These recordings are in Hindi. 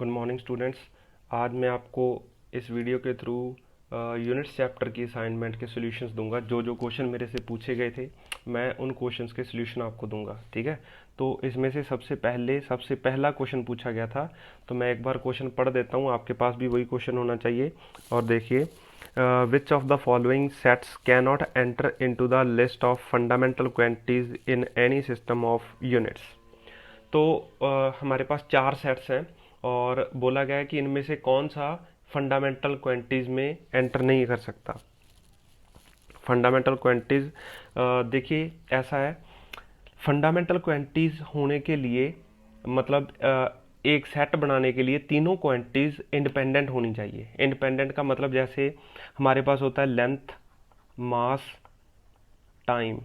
Good morning students. आज मैं आपको इस वीडियो के थ्रू यूनिट्स चैप्टर की असाइनमेंट के सॉल्यूशंस दूंगा। जो जो क्वेश्चन मेरे से पूछे गए थे मैं उन क्वेश्चंस के सॉल्यूशन आपको दूंगा, ठीक है। तो इसमें से सबसे पहला क्वेश्चन पूछा गया था, तो मैं एक बार क्वेश्चन पढ़ देता हूँ, आपके पास भी वही क्वेश्चन होना चाहिए। और देखिए, which of the following sets can not enter into the list of fundamental quantities in any system of units. तो हमारे पास चार सेट्स हैं और बोला गया है कि इनमें से कौन सा फंडामेंटल क्वांटिटीज में एंटर नहीं कर सकता। फंडामेंटल क्वांटिटीज, देखिए ऐसा है, फंडामेंटल क्वांटिटीज होने के लिए मतलब एक सेट बनाने के लिए तीनों क्वांटिटीज इंडिपेंडेंट होनी चाहिए। इंडिपेंडेंट का मतलब जैसे हमारे पास होता है लेंथ, मास, टाइम,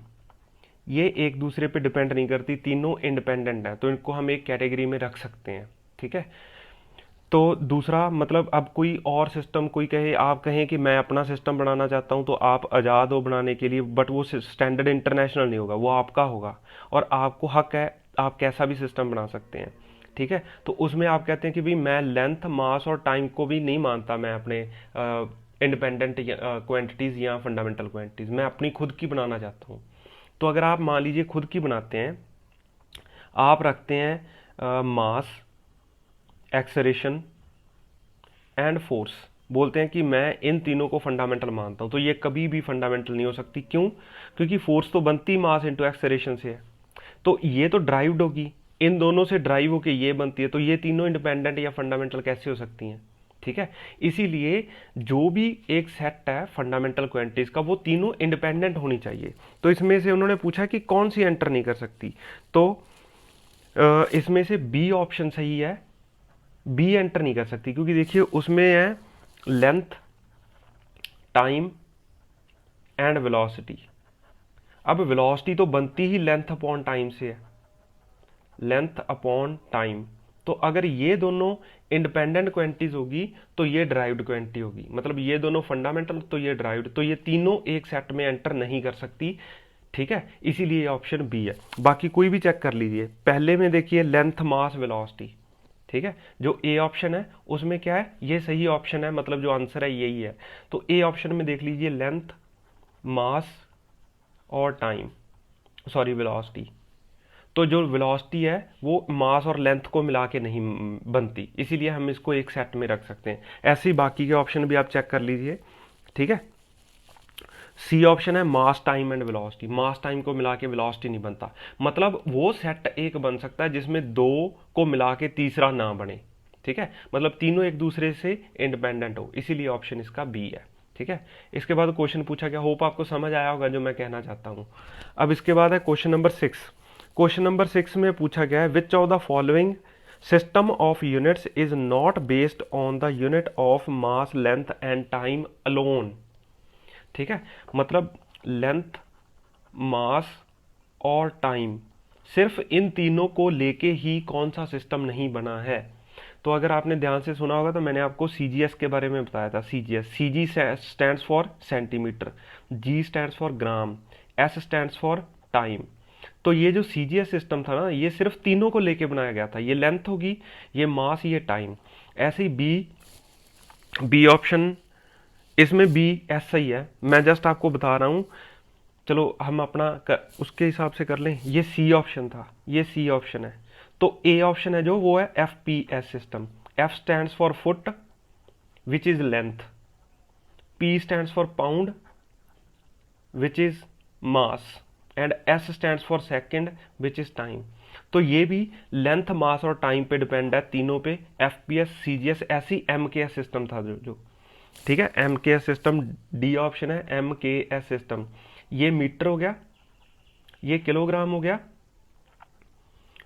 ये एक दूसरे पे डिपेंड नहीं करती, तीनों इंडिपेंडेंट है, तो इनको हम एक कैटेगरी में रख सकते हैं, ठीक है। तो दूसरा मतलब अब कोई और सिस्टम, कोई कहे, आप कहें कि मैं अपना सिस्टम बनाना चाहता हूं, तो आप आज़ाद हो बनाने के लिए, बट वो स्टैंडर्ड इंटरनेशनल नहीं होगा, वो आपका होगा और आपको हक है, आप कैसा भी सिस्टम बना सकते हैं, ठीक है। तो उसमें आप कहते हैं कि भाई मैं लेंथ, मास और टाइम को भी नहीं मानता, मैं अपने इंडिपेंडेंट क्वांटिटीज़ या फंडामेंटल क्वांटिटीज़ मैं अपनी खुद की बनाना चाहता हूँ। तो अगर आप मान लीजिए खुद की बनाते हैं, आप रखते हैं मास, एक्सेलरेशन एंड फोर्स, बोलते हैं कि मैं इन तीनों को फंडामेंटल मानता हूं, तो ये कभी भी फंडामेंटल नहीं हो सकती। क्यों? क्योंकि फोर्स तो बनती मास इंटू एक्सेलरेशन से है, तो ये तो ड्राइव्ड होगी, इन दोनों से ड्राइव होके ये बनती है, तो ये तीनों इंडिपेंडेंट या फंडामेंटल कैसे हो सकती हैं, ठीक है। इसीलिए जो भी एक सेट है फंडामेंटल क्वांटिटीज का, वो तीनों इंडिपेंडेंट होनी चाहिए। तो इसमें से उन्होंने पूछा कि कौन सी एंटर नहीं कर सकती, तो इसमें से बी ऑप्शन सही है। बी एंटर नहीं कर सकती क्योंकि देखिए उसमें है लेंथ, टाइम एंड वेलोसिटी। अब वेलोसिटी तो बनती ही लेंथ अपॉन टाइम से है, लेंथ अपॉन टाइम। तो अगर ये दोनों इंडिपेंडेंट क्वांटिटीज होगी तो ये ड्राइव्ड क्वांटिटी होगी, मतलब ये दोनों फंडामेंटल तो ये ड्राइव्ड, तो ये तीनों एक सेट में एंटर नहीं कर सकती, ठीक है। इसीलिए ऑप्शन बी है। बाकी कोई भी चेक कर लीजिए, पहले में देखिए लेंथ, मास, वेलोसिटी, ठीक है। जो ए ऑप्शन है उसमें क्या है, ये सही ऑप्शन है, मतलब जो आंसर है यही है। तो ए ऑप्शन में देख लीजिए लेंथ, मास और टाइम, सॉरी वेलोसिटी। तो जो वेलोसिटी है वो मास और लेंथ को मिला के नहीं बनती, इसीलिए हम इसको एक सेट में रख सकते हैं। ऐसे ही बाकी के ऑप्शन भी आप चेक कर लीजिए, ठीक है। सी ऑप्शन है mass, time and velocity, mass time को मिला के वेलोसिटी नहीं बनता, मतलब वो सेट एक बन सकता है जिसमें दो को मिला के तीसरा ना बने, ठीक है। मतलब तीनों एक दूसरे से इंडिपेंडेंट हो, इसीलिए ऑप्शन इसका बी है, ठीक है। इसके बाद क्वेश्चन पूछा गया, होप आपको समझ आया होगा जो मैं कहना चाहता हूं। अब इसके बाद है क्वेश्चन नंबर 6। क्वेश्चन नंबर 6 में पूछा गया है, which of the following system of units is not based on the unit of mass, length and time alone, ठीक है। मतलब लेंथ, मास और टाइम, सिर्फ इन तीनों को लेके ही कौन सा सिस्टम नहीं बना है। तो अगर आपने ध्यान से सुना होगा तो मैंने आपको सीजीएस के बारे में बताया था। CGS, CG stands for centimetre, ji stands for gram, S stands for time. तो ये जो सीजीएस सिस्टम था ना, ये सिर्फ तीनों को लेके बनाया गया था, ये लेंथ होगी, ये मास, ये टाइम। ऐसे ही बी, बी ऑप्शन, इसमें बी ऐसा ही है, मैं जस्ट आपको बता रहा हूं। चलो हम अपना उसके हिसाब से कर लें। ये सी ऑप्शन था, ये सी ऑप्शन है। तो ए ऑप्शन है जो, वो है F P S system. F stands for foot which is length, P stands for pound which is mass and S stands for second which is time. तो ये भी लेंथ, मास और टाइम पे डिपेंड है, तीनों पे। एफ पी एस, सी जी एस, ऐसी एम के एस सिस्टम था जो, ठीक है। एम के एस सिस्टम, डी ऑप्शन है एम के एस सिस्टम। ये मीटर हो गया, ये किलोग्राम हो गया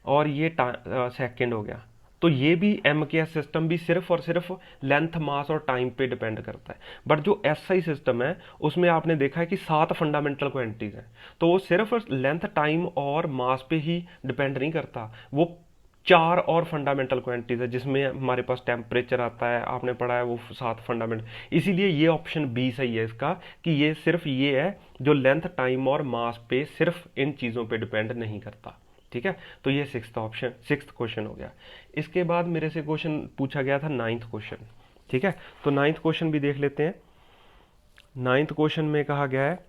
और ये सेकंड हो गया। तो ये भी एम के एस सिस्टम भी सिर्फ और सिर्फ लेंथ, मास और टाइम पे डिपेंड करता है। बट जो एस आई सिस्टम है उसमें आपने देखा है कि 7 फंडामेंटल क्वांटिटीज हैं, तो वो सिर्फ लेंथ, टाइम और मास पे ही डिपेंड नहीं करता, वो 4 और फंडामेंटल क्वांटिटीज है, जिसमें हमारे पास टेम्परेचर आता है, आपने पढ़ा है वो 7 फंडामेंटल। इसीलिए ये ऑप्शन बी सही है इसका, कि ये सिर्फ ये है जो लेंथ, टाइम और मास पे सिर्फ इन चीज़ों पे डिपेंड नहीं करता, ठीक है। तो ये सिक्स्थ ऑप्शन, सिक्स्थ क्वेश्चन हो गया। इसके बाद मेरे से क्वेश्चन पूछा गया था नाइन्थ क्वेश्चन, ठीक है। तो नाइन्थ क्वेश्चन भी देख लेते हैं। नाइन्थ क्वेश्चन में कहा गया है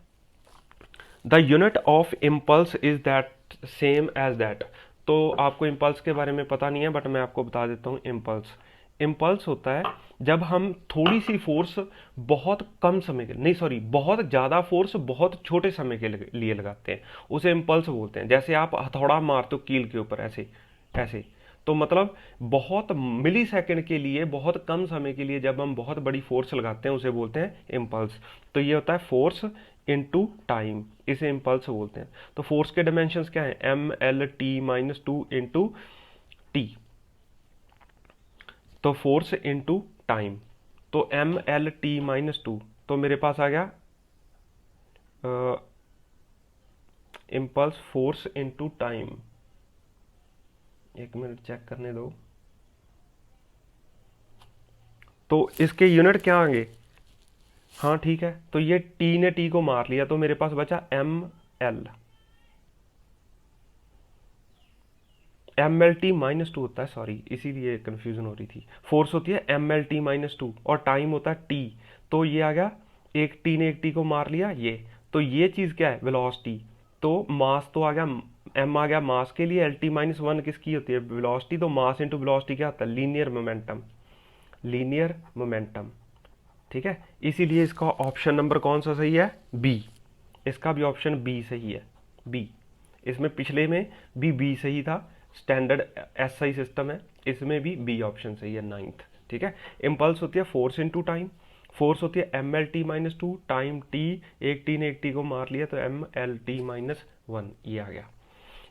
the unit of impulse is that same as that. तो आपको इम्पल्स के बारे में पता नहीं है, बट मैं आपको बता देता हूँ। इम्पल्स इम्पल्स होता है जब हम थोड़ी सी फोर्स बहुत कम समय के, नहीं सॉरी, बहुत ज़्यादा फोर्स बहुत छोटे समय के लिए लगाते हैं, उसे इम्पल्स बोलते हैं। जैसे आप हथौड़ा मारते हो कील के ऊपर, ऐसे ऐसे। तो मतलब बहुत मिली सेकेंड के लिए, बहुत कम समय के लिए जब हम बहुत बड़ी फोर्स लगाते हैं, उसे बोलते हैं इम्पल्स। तो ये होता है फोर्स इनटू टाइम, इसे इम्पल्स बोलते हैं। तो फोर्स के डायमेंशंस क्या है? mL_t-2 into T. तो फोर्स इनटू टाइम, तो mL_t-2, तो मेरे पास आ गया इम्पल्स फोर्स इनटू टाइम। एक मिनट चेक करने दो। तो इसके यूनिट क्या आएंगे? हाँ ठीक है, तो ये टी ने टी को मार लिया, तो मेरे पास बचा mL_t-2 होता है, सॉरी इसीलिए कंफ्यूजन हो रही थी। फोर्स होती है mL_t-2 और टाइम होता है t। तो ये आ गया, एक टी ने एक टी को मार लिया, ये तो ये चीज़ क्या है? वेलोसिटी। तो मास तो आ गया, m आ गया मास के लिए, LT-1 किसकी होती है? वेलोसिटी। तो मास इंटू वेलोसिटी क्या होता है? लीनियर मोमेंटम, लीनियर मोमेंटम, ठीक है। इसीलिए इसका ऑप्शन नंबर कौन सा सही है? बी। इसका भी ऑप्शन बी सही है, बी। इसमें पिछले में भी बी सही था, स्टैंडर्ड एसआई सिस्टम है, इसमें भी बी ऑप्शन सही है, नाइन्थ, ठीक है। इम्पल्स होती है फोर्स इनटू टाइम, फोर्स होती है mL_t-2, टाइम टी, एक टी ने एक टी को मार लिया, तो mL_t-1, ये आ गया।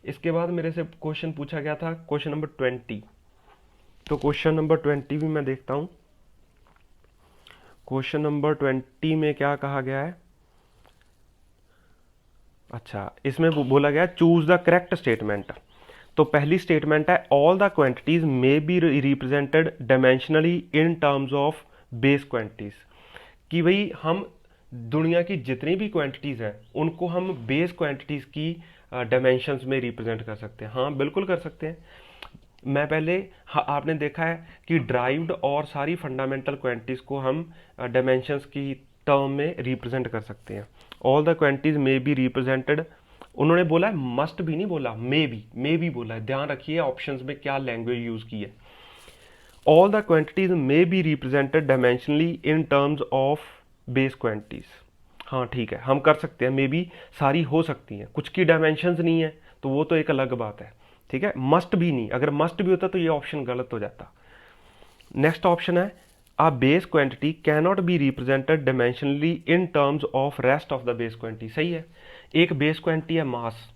इसके बाद मेरे से क्वेश्चन पूछा गया था क्वेश्चन नंबर 20। तो क्वेश्चन नंबर 20 भी मैं देखता हूँ। क्वेश्चन नंबर 20 में क्या कहा गया है? अच्छा, इसमें बोला गया चूज द करेक्ट स्टेटमेंट। तो पहली स्टेटमेंट है all the quantities may be represented dimensionally in terms of base quantities. कि भाई हम दुनिया की जितनी भी क्वांटिटीज हैं उनको हम बेस क्वांटिटीज की डायमेंशंस में रिप्रेजेंट कर सकते हैं। हाँ बिल्कुल कर सकते हैं। मैं पहले, हाँ, आपने देखा है कि ड्राइव्ड और सारी फंडामेंटल क्वांटिटीज को हम डायमेंशंस की टर्म में रिप्रेजेंट कर सकते हैं। All the quantities may be represented, उन्होंने बोला है, मस्ट भी नहीं बोला, मे बी बोला है। ध्यान रखिए ऑप्शंस में क्या लैंग्वेज यूज की है। All the quantities may be represented dimensionally in terms of base quantities. हाँ ठीक है, हम कर सकते हैं, मे बी सारी हो सकती हैं, कुछ की डायमेंशंस नहीं है तो वो तो एक अलग बात है, ठीक है। मस्ट भी नहीं, अगर मस्ट भी होता तो ये ऑप्शन गलत हो जाता। नेक्स्ट ऑप्शन है अ base quantity cannot be represented dimensionally in terms of rest of the base quantity. सही है, एक बेस क्वांटिटी है मास,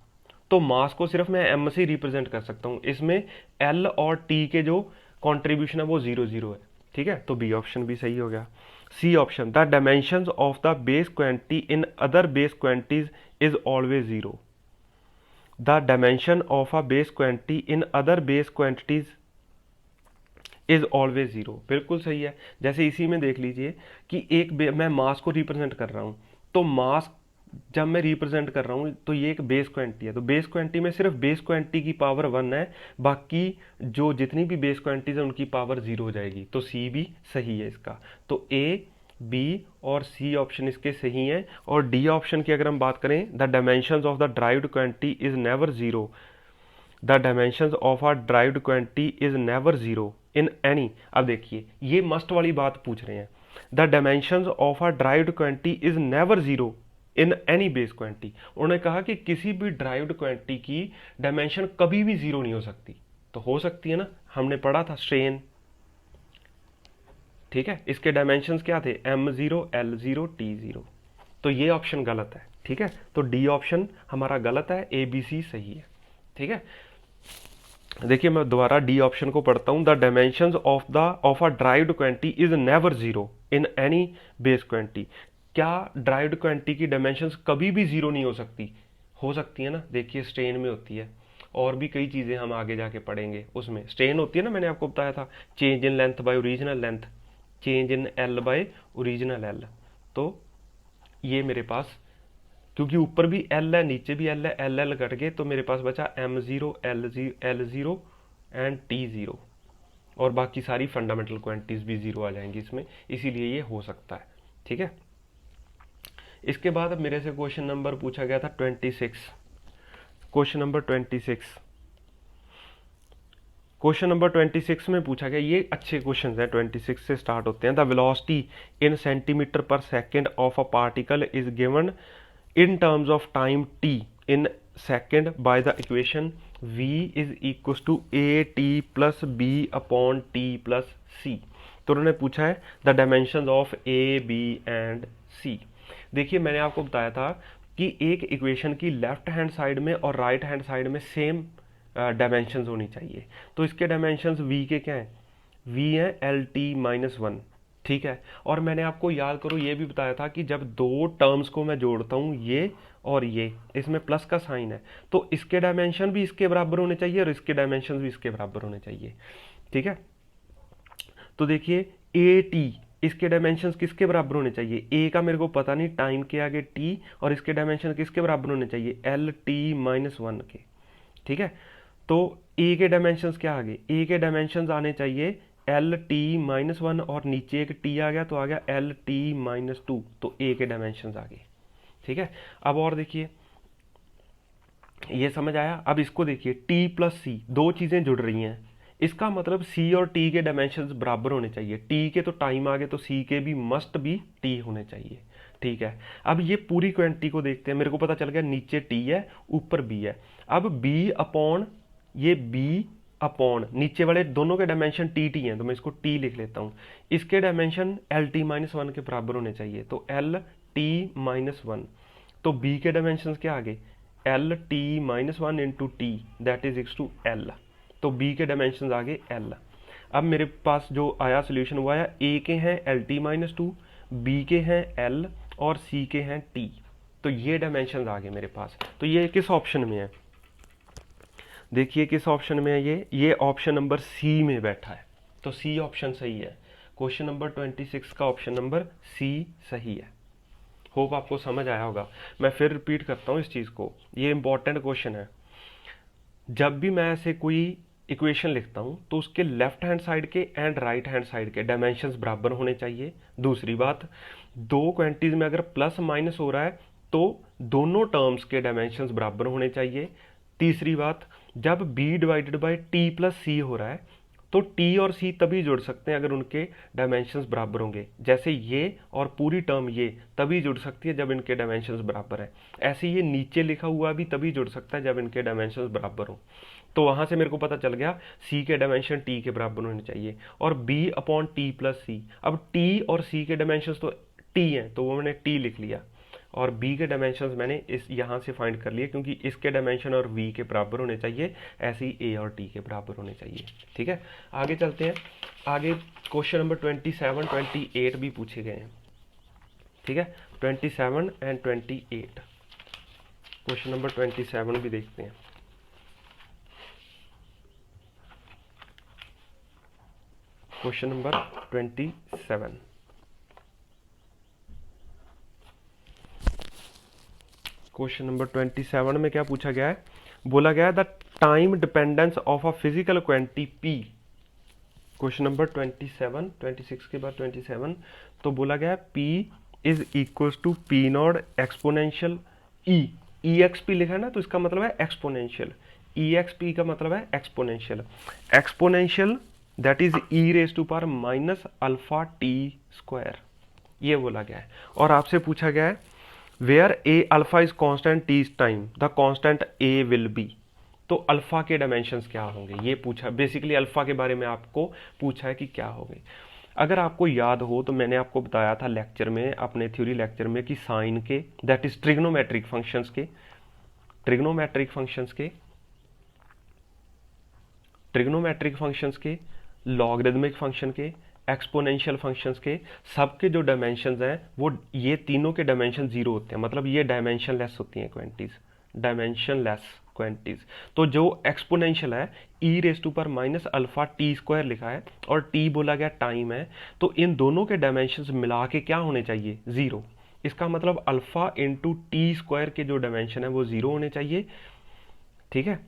तो मास को सिर्फ मैं m से रिप्रेजेंट कर सकता हूँ। इसमें l और t के जो कॉन्ट्रीब्यूशन है वो 0 0 है, ठीक है। तो बी ऑप्शन भी सही हो गया। C option the dimensions of the base quantity in other base quantities is always 0। The dimension of a base quantity in other base quantities is always 0, बिल्कुल सही है। जैसे इसी में देख लीजिए कि मैं मास को रिप्रेजेंट कर रहा हूँ, तो मास जब मैं रिप्रेजेंट कर रहा हूँ तो ये एक बेस क्वांटिटी है, तो बेस क्वांटिटी में सिर्फ बेस क्वांटिटी की पावर 1 है, बाकी जो जितनी भी बेस क्वांटिटीज है उनकी पावर 0 हो जाएगी। तो सी भी सही है इसका। तो ए, बी और सी ऑप्शन इसके सही हैं। और डी ऑप्शन की अगर हम बात करें, the dimensions of the derived quantity is never 0। The dimensions of a derived quantity is never 0 in any. अब देखिए ये मस्ट वाली बात पूछ रहे हैं, the dimensions of a derived quantity is never 0 in any base quantity. उन्होंने कहा कि किसी भी ड्राइव्ड क्वांटिटी की डायमेंशन कभी भी 0 नहीं हो सकती। तो हो सकती है ना, हमने पढ़ा था स्ट्रेन, ठीक है। इसके डायमेंशंस क्या थे? m0, l0, t0। तो ये ऑप्शन गलत है, ठीक है। तो डी ऑप्शन हमारा गलत है, ए बी सी सही है, ठीक है। देखिए मैं दोबारा डी ऑप्शन को पढ़ता हूं, the dimensions of a derived quantity is never 0 in any base quantity. क्या ड्राइव्ड क्वांटिटी की डायमेंशंस कभी भी 0 नहीं हो सकती? हो सकती है ना, देखिए स्ट्रेन में होती है, और भी कई चीज़ें हम आगे जाके पढ़ेंगे। उसमें स्ट्रेन होती है ना, मैंने आपको बताया था, change in length bye original length, change in L by original L. तो ये मेरे पास, क्योंकि ऊपर भी एल है नीचे भी एल है, एल एल कट गए, तो मेरे पास बचा m0, l0 एंड t0। और बाकी सारी फंडामेंटल क्वांटिटीज भी जीरो आ जाएंगी इसमें, इसीलिए ये हो सकता है। ठीक है, इसके बाद अब मेरे से क्वेश्चन नंबर पूछा गया था 26। क्वेश्चन नंबर 26, क्वेश्चन नंबर 26 में पूछा गया, ये अच्छे क्वेश्चन हैं, 26 से स्टार्ट होते हैं। The velocity in centimetre per second of a particle is given in terms of time t in second by the equation v is equal to a t plus b upon t plus c. तो उन्होंने पूछा है the dimension of A b and c. देखिए मैंने आपको बताया था कि एक इक्वेशन की लेफ्ट हैंड साइड में और राइट हैंड साइड में सेम डायमेंशंस होनी चाहिए। तो इसके डायमेंशंस v के क्या हैं, v है एल टी माइनस वन। ठीक है, और मैंने आपको याद करो ये भी बताया था कि जब दो टर्म्स को मैं जोड़ता हूँ, ये और ये, इसमें प्लस का साइन है, तो इसके डायमेंशन भी इसके बराबर होने चाहिए और इसके डायमेंशन भी इसके बराबर होने चाहिए। ठीक है, तो देखिए ए टी, इसके डायमेंशंस किसके बराबर होने चाहिए, ए का मेरे को पता नहीं, टाइम के आगे टी, और इसके डायमेंशन किसके बराबर होने चाहिए, एल टी माइनस वन के। ठीक है, तो ए के डायमेंशंस क्या आ गए, ए के डायमेंशंस आने चाहिए एल टी माइनस वन, और नीचे एक टी आ गया तो आ गया एल टी माइनस टू, तो ए के डायमेंशंस आ गए। ठीक है, अब और देखिए, ये समझ आया। अब इसको देखिए, टी प्लस सी, दो चीजें जुड़ रही हैं, इसका मतलब सी और टी के डायमेंशंस बराबर होने चाहिए। टी के तो टाइम आ गए, तो सी के भी मस्ट भी टी होने चाहिए। ठीक है, अब ये पूरी क्वांटिटी को देखते हैं। मेरे को पता चल गया नीचे टी है, ऊपर बी है। अब बी अपॉन ये बी अपॉन नीचे वाले दोनों के डायमेंशन टी टी हैं, तो मैं इसको टी लिख लेता हूं। इसके dimension L T minus one के बराबर होने चाहिए, तो एल टी माइनस वन। तो बी के डायमेंशन क्या आ गए, L T minus one into T, that is equals to L. तो बी के डायमेंशन आ गए एल। अब मेरे पास जो आया सोल्यूशन वो आया, ए के हैं L T minus two, B के हैं एल, और सी के हैं टी। तो ये डायमेंशन आ गए मेरे पास। तो ये किस ऑप्शन में है, देखिए किस ऑप्शन में है, ये ऑप्शन नंबर सी में बैठा है। तो सी ऑप्शन सही है। क्वेश्चन नंबर 26 का ऑप्शन नंबर सी सही है। होप आपको समझ आया होगा। मैं फिर रिपीट करता हूँ इस चीज़ को, ये इंपॉर्टेंट क्वेश्चन है। जब भी मैं ऐसे कोई इक्वेशन लिखता हूँ तो उसके लेफ्ट हैंड साइड के एंड राइट हैंड साइड के डायमेंशंस बराबर होने चाहिए। दूसरी बात, दो क्वांटिटीज में अगर प्लस माइनस हो रहा है तो दोनों टर्म्स के डायमेंशंस बराबर होने चाहिए। तीसरी बात, जब b divided by t plus c हो रहा है तो t और c तभी जुड़ सकते हैं अगर उनके डायमेंशंस बराबर होंगे। जैसे ये और पूरी टर्म ये तभी जुड़ सकती है जब इनके डायमेंशंस बराबर है। ऐसे ये नीचे लिखा हुआ भी तभी जुड़ सकता है जब इनके डायमेंशंस बराबर हो। तो वहां से मेरे को पता चल गया c के डायमेंशन t के बराबर होने चाहिए, और b अपॉन टी प्लस सी। अब t और c के डायमेंशंस तो t हैं, तो वो मैंने t लिख लिया, और b के डायमेंशंस मैंने इस यहाँ से फाइंड कर लिए, क्योंकि इसके डायमेंशन और v के बराबर होने चाहिए, ऐसे ही a और t के बराबर होने चाहिए। ठीक है, आगे चलते हैं। आगे क्वेश्चन नंबर 27, 28 भी पूछे गए हैं। ठीक है, 27 एंड 28, क्वेश्चन नंबर 27 भी देखते हैं। क्वेश्चन नंबर 27, क्वेश्चन नंबर 27 में क्या पूछा गया है, बोला गया है the time dependence of a physical quantity p। Question number 27, 26 के बाद 27, तो बोला गया है p is equal to P naught exponential e। E X P लिखा है ना, तो इसका मतलब है एक्सपोनेंशियल। ई एक्स पी का मतलब है exponential. Exponential that is E raise to power minus alpha T square, ये बोला गया है। और आपसे पूछा गया है where A alpha is constant T time the constant A will be. तो अल्फा के डायमेंशंस क्या होंगे, ये पूछा। बेसिकली अल्फा के बारे में आपको पूछा है कि क्या होंगे। अगर आपको याद हो तो मैंने आपको बताया था लेक्चर में, अपने थ्योरी लेक्चर में, कि साइन के दैट इज ट्रिग्नोमेट्रिक फंक्शंस के, ट्रिग्नोमेट्रिक फंक्शंस के, ट्रिग्नोमेट्रिक फंक्शंस के, लॉगरिदमिक फंक्शन के, एक्सपोनेंशियल फंक्शंस के, सबके जो डायमेंशंस हैं वो ये तीनों के डायमेंशन जीरो होते हैं। मतलब ये डायमेंशन लेस होती हैं क्वांटिटीज, डायमेंशन लेस क्वांटिटीज। तो जो एक्सपोनेंशियल है ई रेस टू पर माइनस अल्फा टी स्क्वायर लिखा है, और टी बोला गया टाइम है, तो इन दोनों के डायमेंशंस मिला के क्या होने चाहिए, जीरो। इसका मतलब अल्फा इंटू टी स्क्वायर के जो डायमेंशन है वो जीरो होने चाहिए। ठीक है,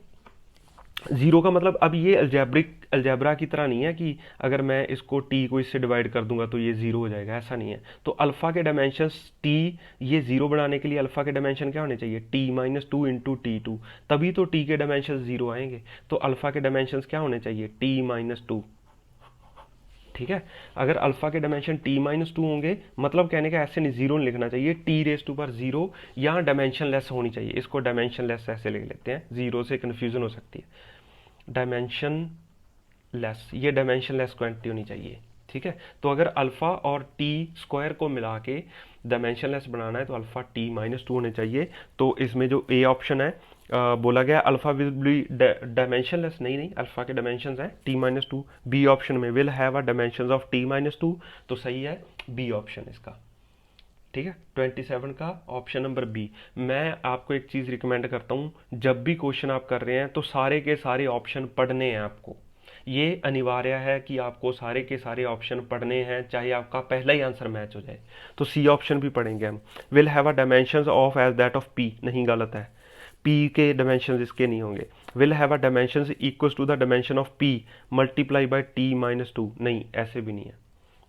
जीरो का मतलब अब ये अलजेब्रा की तरह नहीं है कि अगर मैं इसको टी को इससे डिवाइड कर दूंगा तो ये जीरो हो जाएगा, ऐसा नहीं है। तो अल्फा के डायमेंशंस टी, ये जीरो बनाने के लिए अल्फा के डायमेंशन क्या होने चाहिए, T minus two into T two, तभी तो टी के डायमेंशन जीरो आएंगे। तो अल्फा के डायमेंशन क्या होने चाहिए, टी माइनस टू। ठीक है, अगर अल्फा के डायमेंशन टी माइनस टू होंगे, मतलब कहने का ऐसे नहीं जीरो नहीं लिखना चाहिए, टी रेस टू पर जीरो, यहाँ डायमेंशन लेस होनी चाहिए, इसको डायमेंशन लेस ऐसे लिख लेते हैं, जीरो से कन्फ्यूजन हो सकती है। डायमेंशन लेस, ये डायमेंशन लेस क्वांटिटी होनी चाहिए। ठीक है, तो अगर अल्फा और टी स्क्वायर को मिला के डायमेंशन लेस बनाना है तो अल्फा टी माइनस टू होने चाहिए। तो इसमें जो ए ऑप्शन है, बोला गया alpha will be dimensionless, नहीं नहीं, अल्फा के डायमेंशन है T minus two. B option में will have a dimension of t minus two, तो सही है बी ऑप्शन इसका। ठीक है, 27 का ऑप्शन नंबर बी। मैं आपको एक चीज़ रिकमेंड करता हूँ, जब भी क्वेश्चन आप कर रहे हैं तो सारे के सारे ऑप्शन पढ़ने हैं आपको, ये अनिवार्य है कि आपको सारे के सारे ऑप्शन पढ़ने हैं, चाहे आपका पहला ही आंसर मैच हो जाए। तो सी ऑप्शन भी पढ़ेंगे हम। Will have a dimension of as that of P, नहीं, गलत है, पी के डायमेंशन इसके नहीं होंगे। Will have a dimension equal to the dimension of P multiply by T minus two, नहीं, ऐसे भी नहीं है,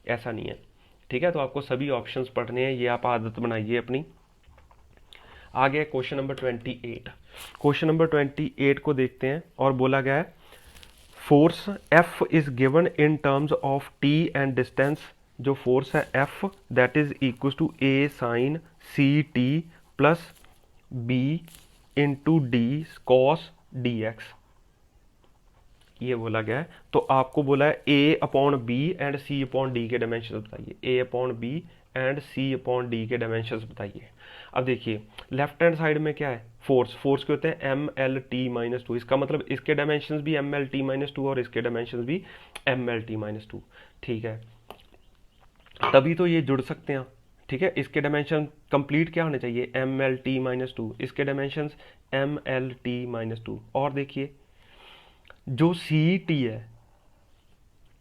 ऐसा नहीं है। ठीक है, तो आपको सभी ऑप्शंस पढ़ने हैं, ये आप आदत बनाइए अपनी। आगे क्वेश्चन नंबर 28। क्वेश्चन नंबर 28 को देखते हैं, और बोला गया है force f is given in terms of t and distance. जो फोर्स है f, that is equal to a sine C t plus b into d cos D x, ये बोला गया है। तो आपको बोला है a upon b and c upon d के डायमेंशन बताइए, a upon b and c upon d के डायमेंशन बताइए। अब देखिए लेफ्ट हैंड साइड में क्या है, फोर्स, फोर्स के होते हैं M L T minus two, इसका मतलब इसके डायमेंशन भी M L T minus two और इसके डायमेंशन भी M L T minus two. ठीक है, तभी तो ये जुड़ सकते हैं। ठीक है, इसके डायमेंशन कंप्लीट क्या होने चाहिए, M L T minus two, इसके dimension M L T minus two. और देखिए जो सी टी है,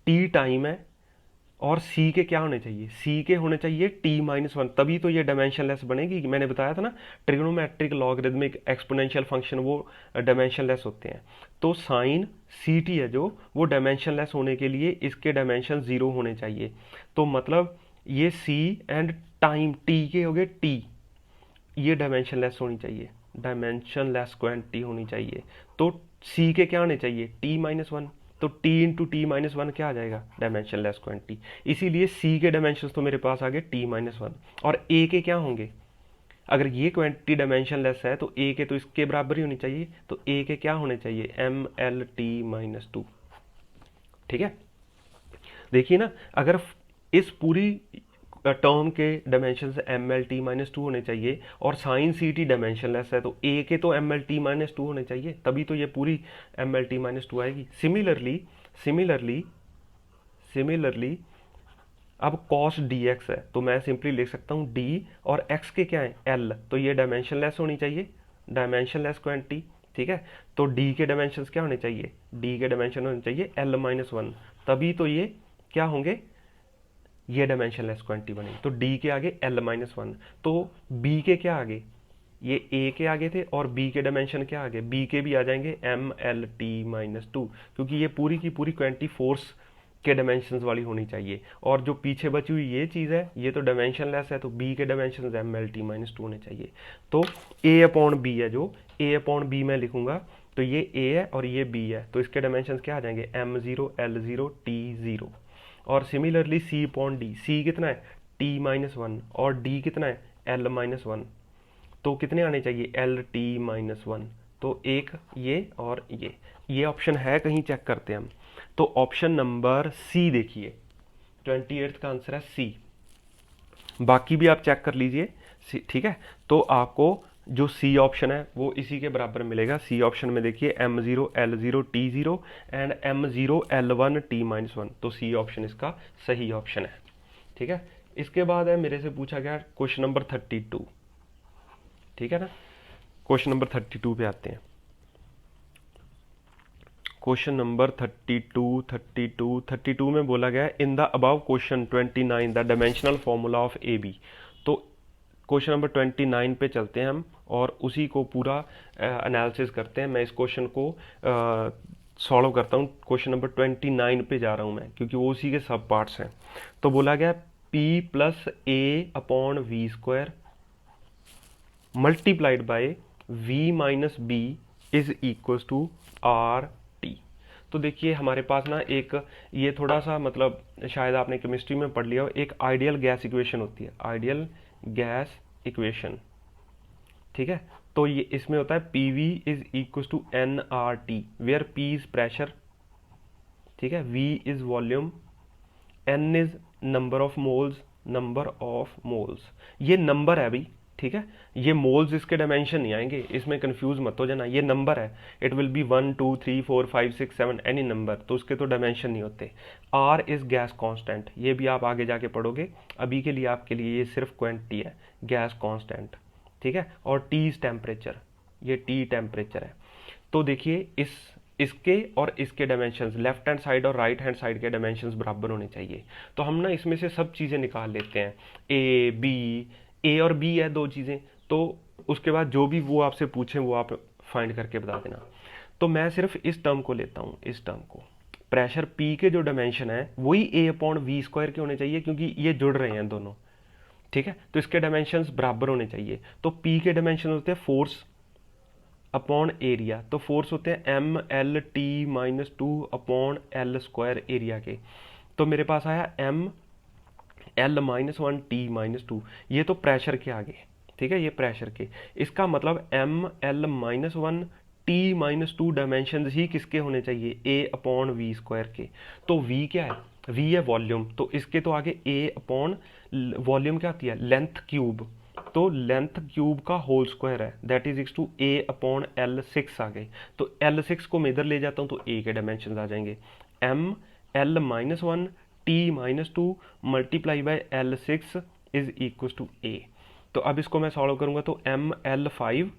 टी टाइम है, और सी के क्या होने चाहिए, सी के होने चाहिए टी माइनस वन, तभी तो ये डायमेंशन लेस बनेगी। मैंने बताया था ना, ट्रिग्नोमेट्रिक लॉगरिदमिक एक्सपोनेंशियल फंक्शन वो डायमेंशन लेस होते हैं। तो साइन सी टी है जो, वो डायमेंशन लेस होने के लिए इसके डायमेंशन जीरो होने चाहिए। तो मतलब ये सी एंड टाइम टी के हो गए टी, ये डायमेंशन लेस होनी चाहिए, डायमेंशन लेस क्वांटिटी होनी चाहिए। तो सी के क्या होने चाहिए, टी माइनस वन, तो T into T minus one क्या आ जाएगा, डायमेंशन लेस क्वांटिटी। इसीलिए सी के डायमेंशन तो मेरे पास आ गए टी माइनस वन, और ए के क्या होंगे, अगर ये क्वांटिटी डायमेंशन लेस है तो ए के तो इसके बराबर ही होनी चाहिए, तो ए के क्या होने चाहिए, M L T minus two. ठीक है, देखिए ना, अगर इस पूरी टर्म के dimension M L T minus two होने चाहिए, और साइन सी टी डायमेंशन लेस है, तो ए के तो M L T minus two होने चाहिए, तभी तो ये पूरी M L T minus two आएगी। सिमिलरली सिमिलरली सिमिलरली अब कॉस डी एक्स है, तो मैं सिंपली लिख सकता हूँ डी, और एक्स के क्या है एल, तो ये डायमेंशन लेस होनी चाहिए, डायमेंशन लेस क्वांटिटी। ठीक है, तो डी के डायमेंशन क्या होने चाहिए, डी के डायमेंशन होने चाहिए एल माइनस वन, तभी तो ये क्या होंगे, ये डायमेंशन लेस क्वांटिटी बनेगी। तो डी के आगे एल माइनस वन, तो बी के क्या आगे, ये ए के आगे थे, और बी के डायमेंशन क्या आगे, बी के भी आ जाएंगे M L T minus two, क्योंकि ये पूरी की पूरी क्वांटिटी फोर्स के डायमेंशंस वाली होनी चाहिए। और जो पीछे बची हुई ये चीज़ है, ये तो डायमेंशन लेस है, तो बी के dimension M L T minus two होने चाहिए। तो ए अपॉन बी है, जो ए अपॉन बी मैं लिखूंगा, तो ये ए है और ये बी है, तो इसके डायमेंशन क्या आ जाएंगे, M zero L zero T zero. और similarly C upon D, C कितना है टी माइनस वन, और डी कितना है एल माइनस वन, तो कितने आने चाहिए एल टी माइनस वन। तो एक ये और ये ऑप्शन है कहीं, चेक करते हैं हम। तो ऑप्शन नंबर सी देखिए, 28 का आंसर है सी, बाकी भी आप चेक कर लीजिए। ठीक है, तो आपको जो सी ऑप्शन है वो इसी के बराबर मिलेगा। सी ऑप्शन में देखिए M zero L zero T zero and M zero L one T minus one, तो सी ऑप्शन इसका सही ऑप्शन है। ठीक है, इसके बाद है मेरे से पूछा गया क्वेश्चन नंबर 32। ठीक है ना, क्वेश्चन नंबर 32 पे आते हैं। क्वेश्चन नंबर 32 में बोला गया है in the above question 29 the dimensional formula of A B. तो क्वेश्चन नंबर 29 पे चलते हैं हम और उसी को पूरा एनालिसिस करते हैं। मैं इस क्वेश्चन को सॉल्व करता हूँ। क्वेश्चन नंबर 29 पे जा रहा हूँ मैं, क्योंकि वो उसी के सब पार्ट्स हैं। तो बोला गया P plus A upon V square multiplied by V minus B is equal to R T. तो देखिए हमारे पास ना एक ये थोड़ा सा मतलब शायद आपने केमिस्ट्री में पढ़ लिया हो, एक आइडियल गैस इक्वेशन होती है, आइडियल गैस इक्वेशन। ठीक है, तो ये इसमें होता है P V is equal to N R T, where P is pressure, ठीक है, V is volume, N is number of moles, number of moles ये नंबर है भाई। ठीक है, ये मोल्स इसके डायमेंशन नहीं आएंगे, इसमें कंफ्यूज मत हो जाना, ये नंबर है। It will be 1 2 3 4 5 6 7 any number, तो उसके तो डायमेंशन नहीं होते। आर इज गैस कांस्टेंट, ये भी आप आगे जाके पढ़ोगे, अभी के लिए आपके लिए ये सिर्फ क्वांटिटी है, गैस कांस्टेंट। ठीक है, और टी इज टेम्परेचर, ये टी टेम्परेचर है। तो देखिए इसके और इसके डायमेंशंस, लेफ्ट हैंड साइड और राइट हैंड साइड के डायमेंशंस बराबर होने चाहिए। तो हम ना इसमें से सब चीज़ें निकाल लेते हैं, ए बी, ए और बी है दो चीज़ें, तो उसके बाद जो भी वो आपसे पूछें वो आप फाइंड करके बता देना। तो मैं सिर्फ इस टर्म को लेता हूँ, इस टर्म को, प्रेशर पी के जो डायमेंशन है वही ए अपॉन वी स्क्वायर के होने चाहिए, क्योंकि ये जुड़ रहे हैं दोनों। ठीक है, तो इसके डायमेंशंस बराबर होने चाहिए। तो पी के डायमेंशन होते हैं फोर्स अपॉन एरिया, तो फोर्स होते हैं M L T minus 2 upon L square area के। तो मेरे पास आया M L minus 1 T minus 2, ये तो प्रेशर के आगे। ठीक है, ये प्रेशर के, इसका मतलब M L minus 1 T minus 2 dimension ही किसके होने चाहिए, ए अपॉन वी स्क्वायर के। तो वी क्या है, वी है वॉल्यूम, तो इसके तो आगे ए अपॉन वॉल्यूम क्या आती है, लेंथ क्यूब, तो लेंथ क्यूब का होल स्क्वायर है, that is equal to A upon L 6 आ गए। तो एल 6 को मैं इधर ले जाता हूँ तो ए के डायमेंशन आ जाएंगे, M L minus 1 T minus 2 multiply by L 6 is equal to A. तो अब इसको मैं सॉल्व करूंगा तो एम एल 5,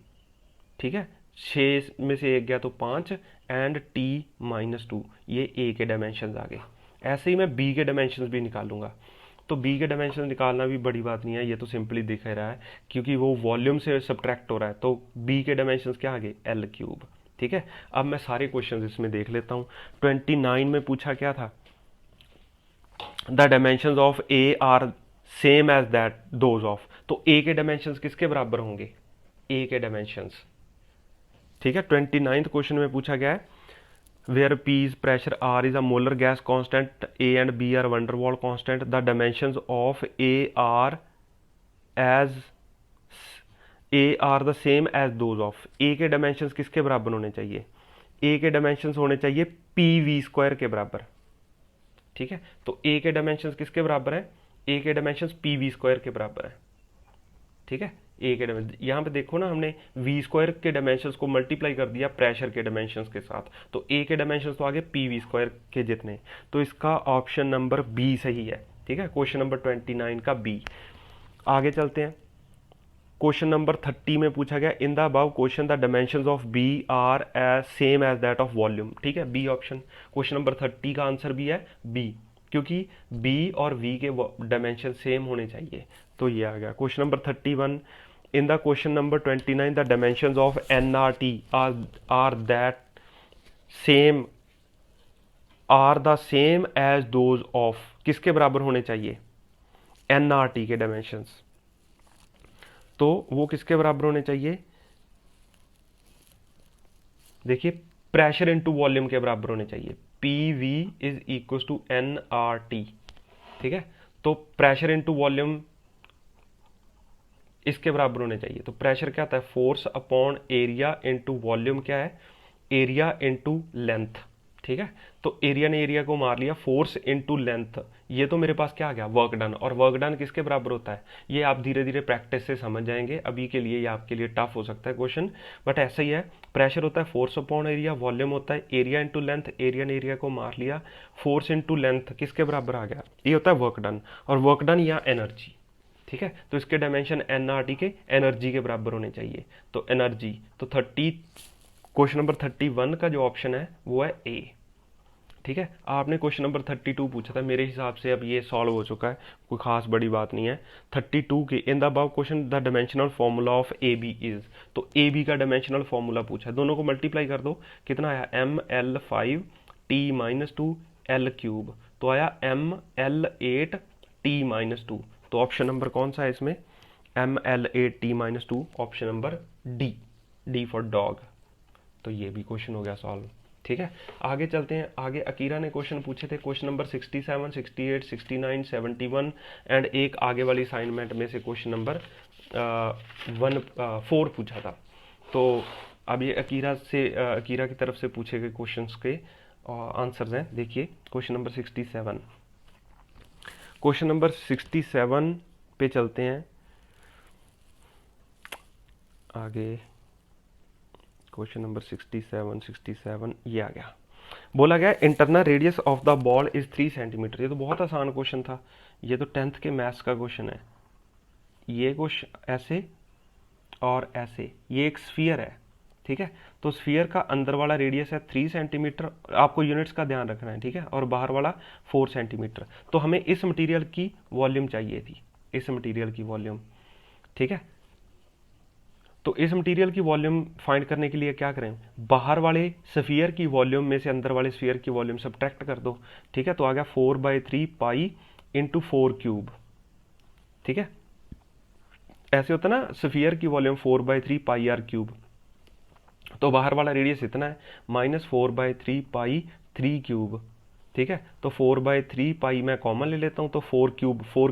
ठीक है, 6 में से एक गया तो 5 एंड टी माइनस 2, ये ए के डायमेंशन आ गए। ऐसे ही मैं बी के डायमेंशन भी निकालूंगा। तो बी के डायमेंशन निकालना भी बड़ी बात नहीं है, ये तो सिंपली दिख रहा है क्योंकि वो वॉल्यूम से सब्ट्रैक्ट हो रहा है। तो बी के डायमेंशन क्या आ गए, एल क्यूब। ठीक है, अब मैं सारे क्वेश्चन इसमें देख लेता हूँ। 29 में पूछा क्या था, the dimension of A are same as that those of, तो ए के डायमेंशन किसके बराबर होंगे, ए के डायमेंशंस। ठीक है, 29th क्वेश्चन में पूछा गया है where P is pressure, R is a molar gas constant, A and B are van der Waals constant, the dimensions of A are as A are the same as those of, A के dimensions किसके बराबर होने चाहिए, A के dimensions होने चाहिए पी वी स्क्वायर के बराबर। ठीक है, तो A के dimensions किसके बराबर है, A के dimensions पी वी स्क्वायर के बराबर है। ठीक है, ए के डायमेंशन, यहाँ पे देखो ना हमने वी स्क्वायर के डायमेंशंस को मल्टीप्लाई कर दिया प्रेशर के डायमेंशंस के साथ, तो ए के डायमेंशंस तो आगे पी वी स्क्वायर के जितने, तो इसका ऑप्शन नंबर बी सही है। ठीक है, क्वेश्चन नंबर 29 का बी। आगे चलते हैं, क्वेश्चन नंबर 30 में पूछा गया in the above question the dimensions of B are as same as that of volume. ठीक है, बी ऑप्शन, क्वेश्चन नंबर 30 का आंसर भी है बी, क्योंकि बी और वी के डायमेंशन सेम होने चाहिए, तो ये आ गया। Question number 31, in the question number 29 the dimensions of nrt are that same are the same as those of, किसके बराबर होने चाहिए, nrt के डायमेंशंस, तो वो किसके बराबर होने चाहिए, देखिए प्रेशर इनटू वॉल्यूम के बराबर होने चाहिए, P V is equal to N R T. ठीक है, तो प्रेशर इनटू वॉल्यूम इसके बराबर होने चाहिए। तो प्रेशर क्या आता है, force upon area into volume क्या है, एरिया इनटू लेंथ। ठीक है, तो एरिया ने एरिया को मार लिया, फोर्स इनटू लेंथ, ये तो मेरे पास क्या आ गया, वर्क डन। और वर्क डन किसके बराबर होता है, ये आप धीरे धीरे प्रैक्टिस से समझ जाएंगे, अभी के लिए ये आपके लिए टफ हो सकता है क्वेश्चन, बट ऐसा ही है। प्रेशर होता है फोर्स अपॉन एरिया, वॉल्यूम होता है एरिया इंटू लेंथ, एरिया ने एरिया को मार लिया, फोर्स इंटू लेंथ किसके बराबर आ गया, ये होता है वर्क डन। और वर्क डन या एनर्जी। ठीक है, तो इसके डायमेंशन एन आर टी के एनर्जी के बराबर होने चाहिए, तो एनर्जी, तो 30 क्वेश्चन नंबर 31 का जो ऑप्शन है वो है ए। ठीक है, आपने क्वेश्चन नंबर 32 पूछा था, मेरे हिसाब से अब ये सॉल्व हो चुका है, कोई खास बड़ी बात नहीं है। 32 के in the above question the dimensional formula of A B is, तो ए बी का डायमेंशनल फार्मूला पूछा है, दोनों को मल्टीप्लाई कर दो, कितना आया ML5T-2 L क्यूब, तो आया ML8T-2, तो ऑप्शन नंबर कौन सा है इसमें, ML8T-2, option number D, D for dog. तो ये भी क्वेश्चन हो गया सॉल्व। ठीक है, आगे चलते हैं। आगे अकीरा ने क्वेश्चन पूछे थे, क्वेश्चन नंबर 67, 68, 69, 71 एंड एक आगे वाली असाइनमेंट में से क्वेश्चन नंबर 4 पूछा था। तो अब ये अकीरा की तरफ से पूछे गए क्वेश्चंस के आंसर्स हैं। देखिए क्वेश्चन नंबर 67, क्वेश्चन नंबर 67 पे चलते हैं आगे। क्वेश्चन नंबर 67 ये आ गया, बोला गया internal radius of the ball is 3 centimetre. ये तो बहुत आसान क्वेश्चन था, ये तो 10th के मैथ्स का क्वेश्चन है। ये क्वेश्चन ऐसे और ऐसे, ये एक स्फीयर है, ठीक है, तो स्फीयर का अंदर वाला रेडियस है 3 सेंटीमीटर, आपको यूनिट्स का ध्यान रखना है, ठीक है, और बाहर वाला 4 सेंटीमीटर। तो हमें इस मटेरियल की वॉल्यूम चाहिए थी, इस मटेरियल की वॉल्यूम, ठीक है। तो इस मटेरियल की वॉल्यूम फाइंड करने के लिए क्या करें, बाहर वाले स्फीयर की वॉल्यूम में से अंदर वाले स्फीयर की वॉल्यूम सब्ट्रैक्ट कर दो, ठीक है, तो आ गया 4/3 पाई इंटू 4 क्यूब, ठीक है। ऐसे होता है ना, स्फीयर की वॉल्यूम 4/3 पाई आर क्यूब, तो बाहर वाला रेडियस इतना है, -4/3 पाई 3 क्यूब, ठीक है। तो 4/3 पाई मैं कॉमन ले लेता हूँ, तो 4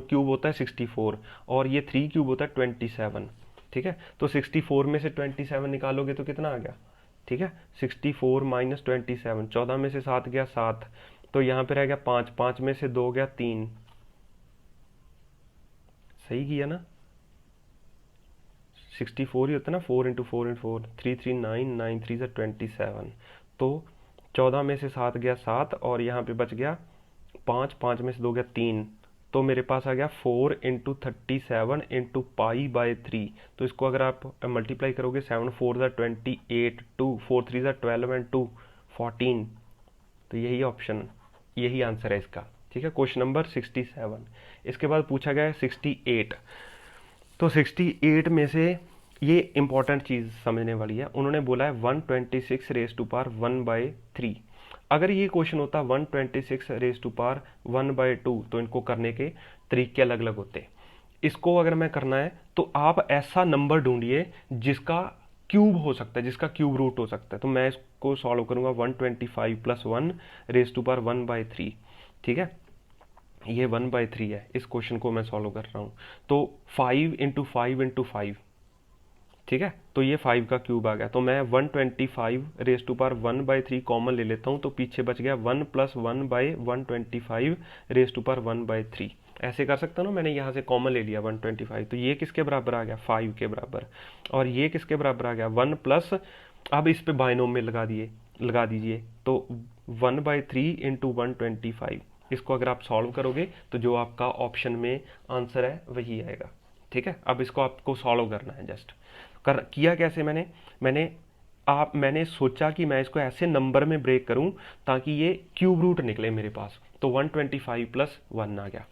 क्यूब होता है 64 और ये 3 क्यूब होता है 27, ठीक है। तो 64 में से 27 निकालोगे तो कितना आ गया, ठीक है, 64 - 27, 14 में से 7 गया 7, तो यहाँ पे रह गया 5, 5 में से 2 गया 3, सही किया ना, 64 ही होता है ना, 4 × 4 × 4, 3 3 9, 9 3 27, तो 14 में से 7 गया 7 और यहाँ पे बच गया 5, 5 में से 2 गया 3, तो मेरे पास आ गया 4 × 37 × π/3। तो इसको अगर आप मल्टीप्लाई करोगे, 7 4 28, 2 4 3 12 एंड 2 14, तो यही ऑप्शन, यही आंसर है इसका, ठीक है, क्वेश्चन नंबर 67। इसके बाद पूछा गया है 68, तो 68 में से ये इंपॉर्टेंट चीज़ समझने वाली है, उन्होंने बोला है 126 रेज़ टू पावर 1/3। अगर ये क्वेश्चन होता 126 रेज़ टू पावर 1/2, तो इनको करने के तरीके अलग अलग होते। इसको अगर मैं करना है तो आप ऐसा नंबर ढूंढिए जिसका क्यूब हो सकता है, जिसका क्यूब रूट हो सकता है। तो मैं इसको सॉल्व करूंगा 125 + 1 रेज़ टू पावर 1/3, ठीक है, ये 1/3 है। इस क्वेश्चन को मैं सॉल्व कर रहा हूँ, तो 5 × 5 × 5, ठीक है, तो ये 5 का क्यूब आ गया। तो मैं 125 रेज़ टू पावर 1/3 कॉमन ले लेता हूँ, तो पीछे बच गया 1 + 1/125 रेज़ टू पावर 1/3। ऐसे कर सकता हूँ ना, मैंने यहाँ से कॉमन ले लिया 125, तो ये किसके बराबर आ गया, 5 के बराबर, और ये किसके बराबर आ गया 1 प्लस, अब इस पे बाइनोम में लगा दीजिए, तो 1/3 × 125, इसको अगर आप सॉल्व करोगे तो जो आपका ऑप्शन में आंसर है वही आएगा, ठीक है। अब इसको आपको सॉल्व करना है, जस्ट किया कैसे मैंने सोचा कि मैं इसको ऐसे नंबर में ब्रेक करूं ताकि ये क्यूब रूट निकले मेरे पास, तो 125 + 1 आ गया।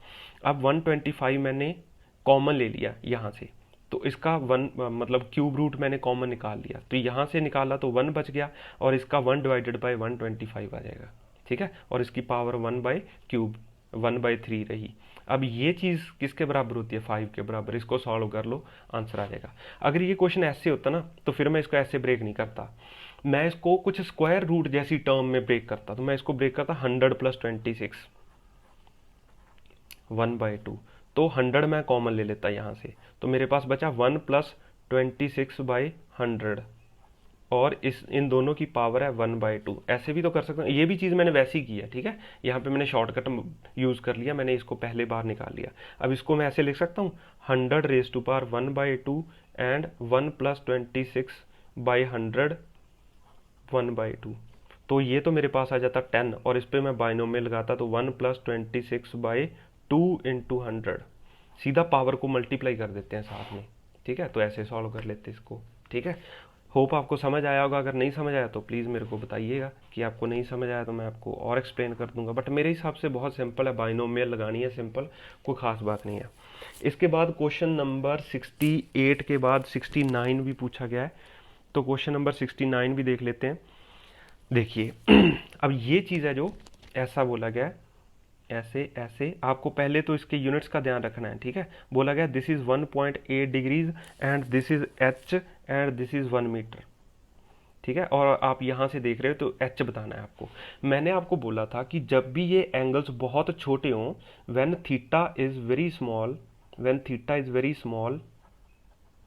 अब 125 मैंने कॉमन ले लिया यहाँ से, तो इसका 1 मतलब क्यूब रूट मैंने कॉमन निकाल लिया, तो यहाँ से निकाला तो 1 बच गया, और इसका 1/125 आ जाएगा, ठीक है, और इसकी पावर 1/3 रही। अब ये चीज़ किसके बराबर होती है, 5 के बराबर। इसको सॉल्व कर लो, आंसर आ जाएगा। अगर ये क्वेश्चन ऐसे होता ना, तो फिर मैं इसको ऐसे ब्रेक नहीं करता, मैं इसको कुछ स्क्वायर रूट जैसी टर्म में ब्रेक करता। तो मैं इसको ब्रेक करता 100 + 26 1/2, तो 100 मैं कॉमन ले लेता यहाँ से, तो मेरे पास बचा 1 + 26/100, और इन दोनों की पावर है 1/2। ऐसे भी तो कर सकते हैं, ये भी चीज़ मैंने वैसी की है, ठीक है, यहाँ पे मैंने शॉर्टकट यूज़ कर लिया, मैंने इसको पहले बार निकाल लिया। अब इसको मैं ऐसे लिख सकता हूँ 100 रेज़ टू पावर 1/2 एंड 1 + 26/100 1/2, तो ये तो मेरे पास आ जाता 10, और इस पर मैं बाइनोमियल लगाता तो 1 + 26/2 × 100, सीधा पावर को मल्टीप्लाई कर देते हैं साथ में, ठीक है, तो ऐसे सॉल्व कर लेते इसको, ठीक है, होप आपको समझ आया होगा। अगर नहीं समझ आया तो प्लीज़ मेरे को बताइएगा कि आपको नहीं समझ आया, तो मैं आपको और एक्सप्लेन कर दूंगा। बट मेरे हिसाब से बहुत सिंपल है, बाइनोमियल लगानी है, सिंपल, कोई ख़ास बात नहीं है। इसके बाद क्वेश्चन नंबर 68 के बाद 69 भी पूछा गया है, तो क्वेश्चन नंबर 69 भी देख लेते हैं। देखिए अब ये चीज़ है जो ऐसा बोला गया है, ऐसे ऐसे आपको पहले तो इसके यूनिट्स का ध्यान रखना है, ठीक है। बोला गया this is 1.8 degrees and this is H and this is 1 metre, ठीक है। और आप यहाँ से देख रहे हो तो एच बताना है आपको। मैंने आपको बोला था कि जब भी ये एंगल्स बहुत छोटे हों, when theta is very small, when theta is very small,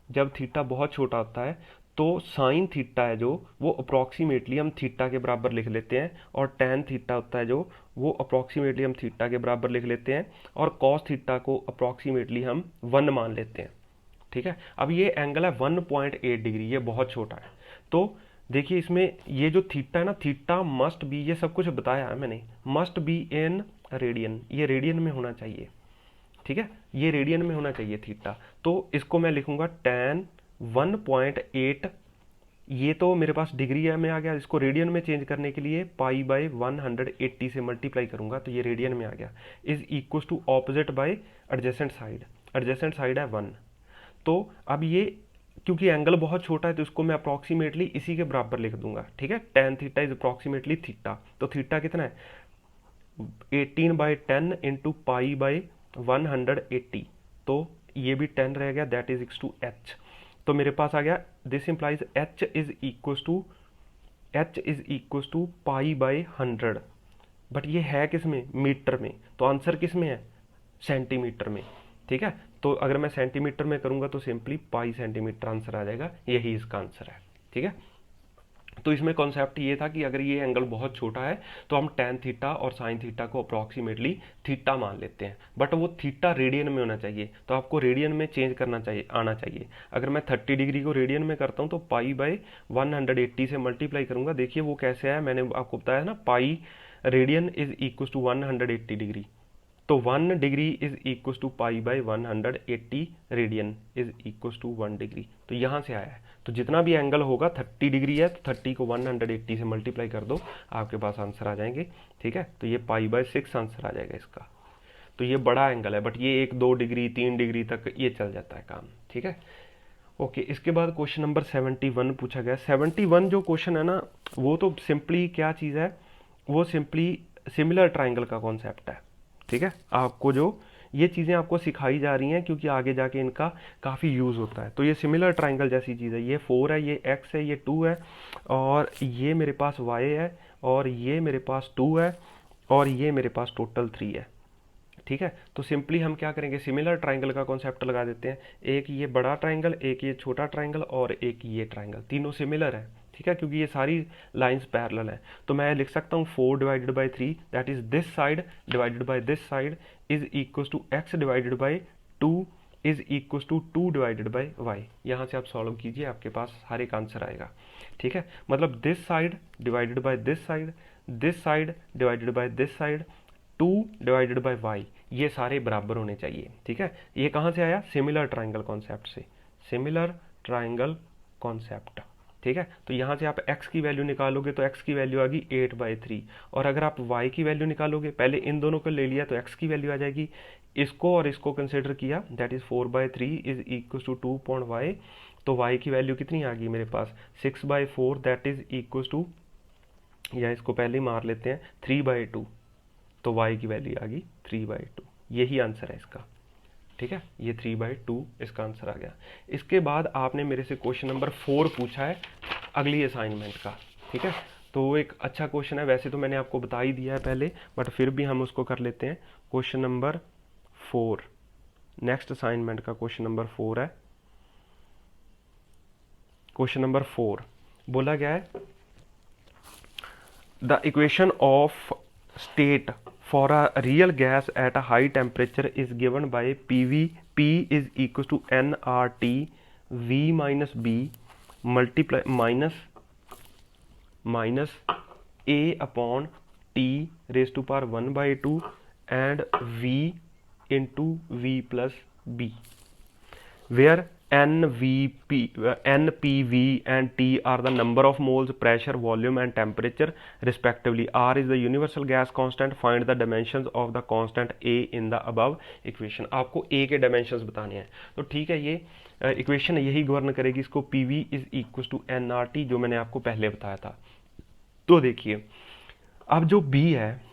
जब थीटा बहुत छोटा होता है तो साइन थीटा है जो वो अप्रॉक्सीमेटली हम थीटा के बराबर लिख लेते हैं, और टैन थीटा होता है जो वो अप्रॉक्सीमेटली हम थीटा के बराबर लिख लेते हैं, और कॉस थीटा को अप्रॉक्सीमेटली हम 1 मान लेते हैं, ठीक है। अब ये एंगल है 1.8 डिग्री, ये बहुत छोटा है। तो देखिए इसमें ये जो थीटा है ना, थीटा मस्ट बी, ये सब कुछ बताया है मैंने, मस्ट बी इन रेडियन, ये रेडियन में होना चाहिए, ठीक है, ये रेडियन में होना चाहिए थीटा। तो इसको मैं लिखूंगा tan 1.8, ये तो मेरे पास डिग्री है में आ गया, इसको रेडियन में चेंज करने के लिए पाई बाय 180 से मल्टीप्लाई करूंगा तो ये रेडियन में आ गया, is equal to opposite by adjacent side, adjacent side है 1। तो अब ये क्योंकि एंगल बहुत छोटा है तो इसको मैं अप्रॉक्सीमेटली इसी के बराबर लिख दूंगा, ठीक है। tan theta is approximately theta, तो थीटा कितना है 18/10 इंटू पाई बाई 180, तो ये भी 10 रह गया, that is equal to H. तो मेरे पास आ गया this implies H is equal to pi by 100, but ये है किस में, मीटर में, तो आंसर किस में है, सेंटीमीटर में, ठीक है। तो अगर मैं सेंटीमीटर में करूंगा तो सिंपली पाई सेंटीमीटर आंसर आ जाएगा, यही इसका आंसर है, ठीक है। तो इसमें कॉन्सेप्ट ये था कि अगर ये एंगल बहुत छोटा है तो हम टैन थीटा और साइन थीटा को अप्रॉक्सीमेटली थीटा मान लेते हैं, बट वो थीटा रेडियन में होना चाहिए, तो आपको रेडियन में चेंज करना चाहिए, आना चाहिए। अगर मैं 30 डिग्री को रेडियन में करता हूँ तो पाई बाय 180 से मल्टीप्लाई करूंगा, देखिए वो कैसे है, मैंने आपको बताया ना, pi radian is equal to 180 degree, तो 1 degree is equal to pi by 180 radian is equal to 1 degree, तो यहाँ से आया है। तो जितना भी एंगल होगा 30 डिग्री है तो 30 को 180 से मल्टीप्लाई कर दो, आपके पास आंसर आ जाएंगे, ठीक है। तो ये पाई बाय 6 आंसर आ जाएगा इसका। तो ये बड़ा एंगल है, बट ये 1-2 डिग्री 3 डिग्री तक ये चल जाता है काम, ठीक है। ओके, इसके बाद क्वेश्चन नंबर 71 पूछा गया। 71 जो क्वेश्चन है ना, वो तो सिंपली क्या चीज़ है, वो सिंपली सिमिलर ट्राइंगल का कॉन्सेप्ट है, ठीक है। आपको जो ये चीज़ें आपको सिखाई जा रही हैं क्योंकि आगे जाके इनका काफ़ी यूज़ होता है। तो ये सिमिलर ट्राइंगल जैसी चीज़ है, ये 4 है, ये x है, ये 2 है, और ये मेरे पास y है, और ये मेरे पास 2 है, और ये मेरे पास टोटल 3 है, ठीक है। तो सिंपली हम क्या करेंगे, सिमिलर ट्राइंगल का कॉन्सेप्ट लगा देते हैं, एक ये बड़ा ट्राइंगल, एक ये छोटा ट्राइंगल, और एक ये ट्राइंगल, तीनों सिमिलर है, ठीक है, क्योंकि ये सारी लाइंस पैरेलल है। तो मैं लिख सकता हूँ 4 divided by 3, that is this side divided by this side is equal to x divided by 2 is equal to 2 divided by y। यहाँ से आप सॉल्व कीजिए, आपके पास हर एक आंसर आएगा, ठीक है। मतलब this side divided by this side, this side divided by this side, 2 divided by y, ये सारे बराबर होने चाहिए, ठीक है। ये कहाँ से आया, सिमिलर ट्राइंगल कॉन्सेप्ट से, सिमिलर ट्राइंगल कॉन्सेप्ट, ठीक है। तो यहाँ से आप x की वैल्यू निकालोगे तो x की वैल्यू आ गई 8/3, और अगर आप y की वैल्यू निकालोगे, पहले इन दोनों को ले लिया तो x की वैल्यू आ जाएगी, इसको और इसको कंसिडर किया, that is 4/3 is equal to 2.y, तो y की वैल्यू कितनी आ गई मेरे पास 6/4, दैट इज इक्वल टू, या इसको पहले ही मार लेते हैं 3/2, तो y की वैल्यू आ गई 3/2, यही आंसर है इसका, ठीक है। ये 3/2 इसका आंसर आ गया। इसके बाद आपने मेरे से क्वेश्चन नंबर 4 पूछा है अगली असाइनमेंट का, ठीक है। तो एक अच्छा क्वेश्चन है, वैसे तो मैंने आपको बता ही दिया है पहले, बट फिर भी हम उसको कर लेते हैं। क्वेश्चन नंबर 4, नेक्स्ट असाइनमेंट का क्वेश्चन नंबर 4 है। क्वेश्चन नंबर 4 बोला गया है the equation of state for a real gas at a high temperature is given by PV, P is equal to nRT V minus B multiply minus A upon T raised to power 1/2 and V into V plus B, where NPV and T are the number of moles, pressure, volume and temperature respectively. R is the universal gas constant. Find the dimensions of the constant A in the above equation. आपको A के dimensions बताने हैं, तो ठीक है, ये इक्वेशन यही गवर्न करेगी इसको। PV is equal to NRT, जो मैंने आपको पहले बताया था। तो देखिए, अब जो B है,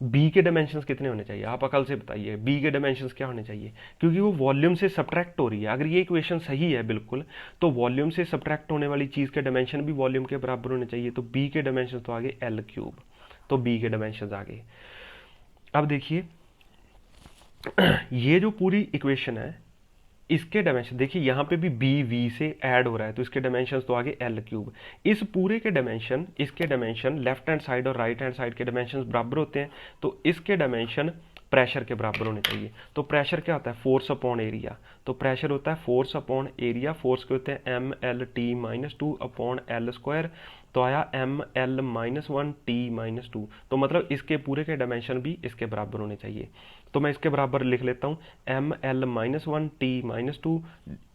बी के डायमेंशंस कितने होने चाहिए, आप अकल से बताइए, बी के डायमेंशंस क्या होने चाहिए, क्योंकि वो वॉल्यूम से सब्ट्रैक्ट हो रही है। अगर ये इक्वेशन सही है बिल्कुल, तो वॉल्यूम से सब्ट्रैक्ट होने वाली चीज़ के डायमेंशन भी वॉल्यूम के बराबर होने चाहिए। तो बी के डायमेंशन तो आगे L3, तो बी के डायमेंशन आगे। अब देखिए, ये जो पूरी इक्वेशन है, इसके डायमेंशन देखिए, यहाँ पे भी बी वी से ऐड हो रहा है, तो इसके डायमेंशन तो आगे L3। इस पूरे के डायमेंशन, इसके डायमेंशन लेफ्ट हैंड साइड और राइट हैंड साइड के डायमेंशन बराबर होते हैं, तो इसके डायमेंशन प्रेशर के बराबर होने चाहिए। तो प्रेशर क्या होता है, फोर्स अपॉन एरिया। तो प्रेशर होता है फोर्स अपॉन एरिया। फोर्स के होते हैं MLT-2 अपॉन L²। तो आया ML-1T-2। तो मतलब इसके पूरे के डायमेंशन भी इसके बराबर होने चाहिए। तो मैं इसके बराबर लिख लेता हूँ ML-1T-2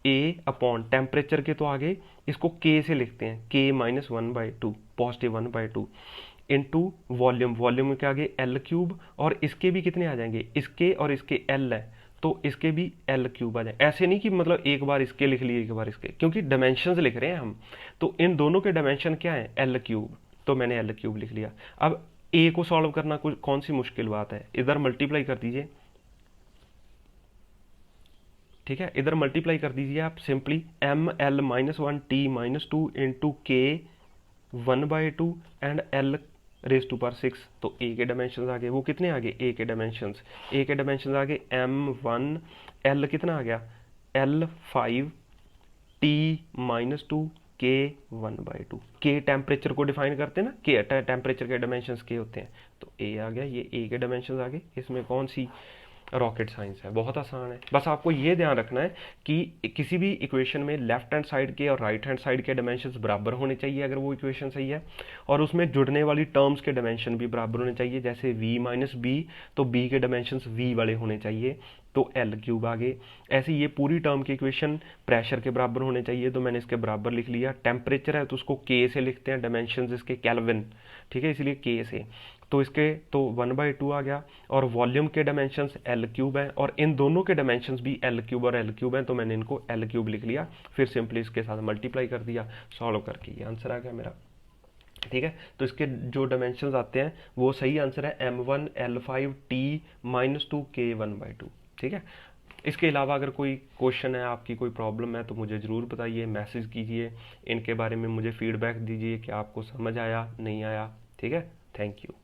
A अपॉन टेम्परेचर के, तो आगे इसको K से लिखते हैं, K-1/2, positive 1/2 into volume. Volume के आगे L3, और इसके भी कितने आ जाएंगे, इसके और इसके L है, तो इसके भी L3 आ जाए। ऐसे नहीं कि मतलब एक बार इसके लिख लिए एक बार इसके, क्योंकि डायमेंशंस लिख रहे हैं हम, तो इन दोनों के डायमेंशन क्या है, L3। तो मैंने L3 लिख लिया। अब A को सॉल्व करना कौन सी मुश्किल बात है, इधर मल्टीप्लाई कर दीजिए, ठीक है, इधर मल्टीप्लाई कर दीजिए आप simply. ML-1T-2 into K 1/2 and L⁻⁶। तो ए के डायमेंशन आ गए, वो कितने आ गए, ए के डायमेंशन, ए के डायमेंशन आ गए M1, L कितना आ गया L5, T-2, K 1/2। के टेम्परेचर को डिफाइन करते हैं ना, के टेम्परेचर के डायमेंशन के होते हैं। तो ए आ गया, ये ए के डायमेंशन आ गए। इसमें कौन सी रॉकेट साइंस है, बहुत आसान है। बस आपको ये ध्यान रखना है कि किसी भी इक्वेशन में लेफ्ट हैंड साइड के और राइट हैंड साइड के डायमेंशंस बराबर होने चाहिए, अगर वो इक्वेशन सही है, और उसमें जुड़ने वाली टर्म्स के डायमेंशन भी बराबर होने चाहिए। जैसे v-b, तो b के डायमेंशंस v वाले होने चाहिए, तो L3 आगे। ऐसे ये पूरी टर्म की इक्वेशन प्रेशर के बराबर होने चाहिए, तो मैंने इसके बराबर लिख लिया। टेम्परेचर है तो उसको K से लिखते हैं, डायमेंशंस इसके केल्विन, ठीक है, इसलिए K से। तो इसके तो 1/2 आ गया, और वॉल्यूम के डायमेंशंस L3 हैं, और इन दोनों के डायमेंशंस भी L3 और L3 हैं, तो मैंने इनको L3 लिख लिया। फिर सिंपली इसके साथ मल्टीप्लाई कर दिया, सॉल्व करके ये आंसर आ गया मेरा, ठीक है। तो इसके जो डायमेंशंस आते हैं वो सही आंसर है M1, L5, T-2, K 1/2, ठीक है। इसके अलावा अगर कोई क्वेश्चन है, आपकी कोई प्रॉब्लम है, तो मुझे ज़रूर बताइए, मैसेज कीजिए, इनके बारे में मुझे फीडबैक दीजिए कि आपको समझ आया नहीं आया, ठीक है। Thank you.